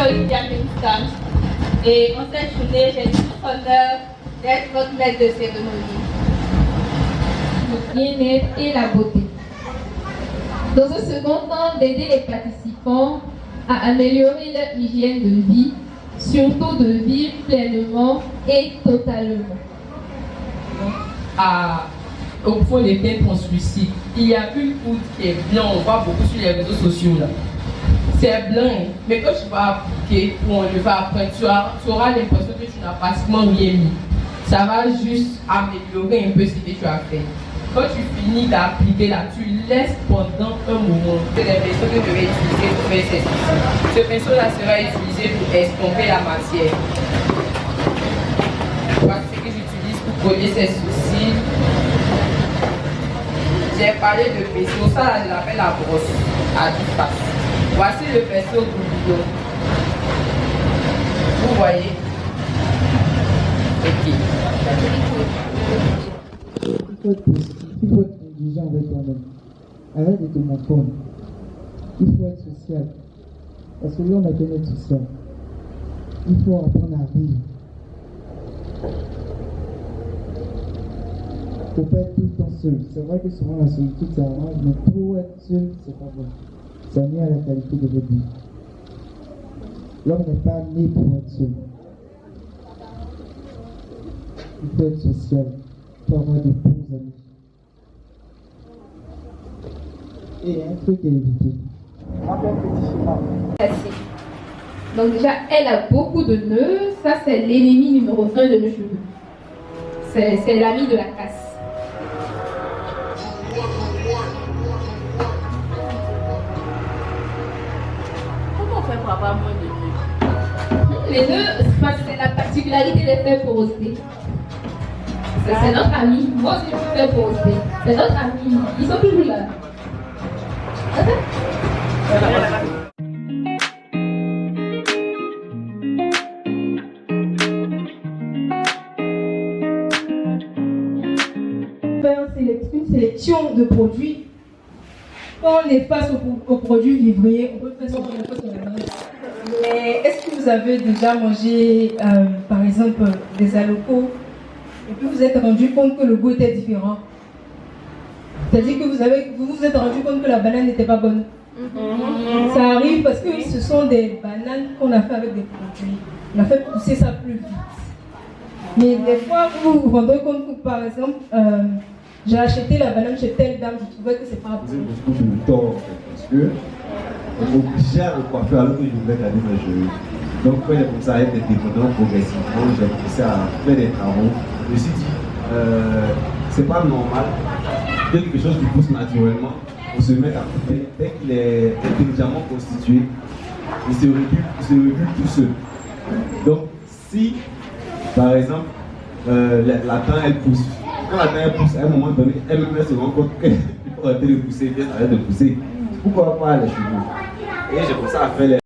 Olivia Kingston. Et en cette journée, j'ai l'honneur d'être votre maître de cérémonie. Le bien-être et la beauté. Dans un second temps, d'aider les participants à améliorer leur hygiène de vie, surtout de vivre pleinement et totalement. Au fond des têtes translucides, il y a une poudre qui est blanc, on voit beaucoup sur les réseaux sociaux là. C'est blanc, mais quand tu vas appliquer ou on le va apprendre, tu auras l'impression que tu n'as pratiquement rien mis. Ça va juste améliorer un peu ce que tu as fait. Quand tu finis d'appliquer là, tu laisses pendant un moment. C'est les pinceaux que je vais utiliser pour faire ces cils. Ce pinceau là sera utilisé pour estomper la matière. Voici ce que j'utilise pour coller ces sourcils. J'ai parlé de pinceau, ça là, je l'appelle la brosse à 10 faces. Voici le pinceau bourguignon. Vous voyez? Ok. Il faut être positif, il faut être indulgent avec toi-même. Arrête de te montrer. Il faut être social. Parce que l'homme a besoin d'être social. Il faut apprendre à rire. Il ne faut pas être tout le temps seul. C'est vrai que souvent la solitude ça arrange, mais trop être seul, c'est pas bon. Ça nuit à la qualité de votre vie. L'homme n'est pas né pour être seul. Il faut être social. Il faut avoir de bons amis. Et un truc à éviter. Donc déjà, elle a beaucoup de nœuds. Ça, c'est l'ennemi numéro 1 de nos cheveux. C'est l'ami de la casse. Comment on fait pour avoir moins de nœuds? Les nœuds, c'est la particularité des feuilles porosité. C'est notre ami. Moi aussi, je peux faire porosité. C'est notre ami. Ils sont toujours là. Une sélection de produits. Quand on est face aux produits vivriers, on peut faire ça sur la balance. Mais est-ce que vous avez déjà mangé, par exemple, des alocos et puis vous êtes rendu compte que le goût était différent? C'est-à-dire que vous vous êtes rendu compte que la banane n'était pas bonne. Ça arrive parce que ce sont des bananes qu'on a fait avec des produits. On a fait pousser ça plus vite. Mais des fois, vous vous rendez compte que, par exemple, j'ai acheté la banane chez telle dame, je trouvais que c'est pas bon. Vous avez beaucoup de tort en fait, parce que on m'obligeait à le coiffer alors que je voulais garder mes cheveux. Donc quand j'ai commencé à être indépendant progressivement, j'ai commencé à faire des travaux. Je me suis dit, c'est pas normal que quelque chose qui pousse naturellement, on se met à couper dès qu'il est intelligemment constitué, il se recule tout seul. Donc si, par exemple, la dent elle pousse, quand la dent elle pousse, à un moment donné, elle-même se rend compte qu'il faut arrêter de pousser, bien arrêter de pousser. Pourquoi pas les cheveux? Et j'ai commencé à faire les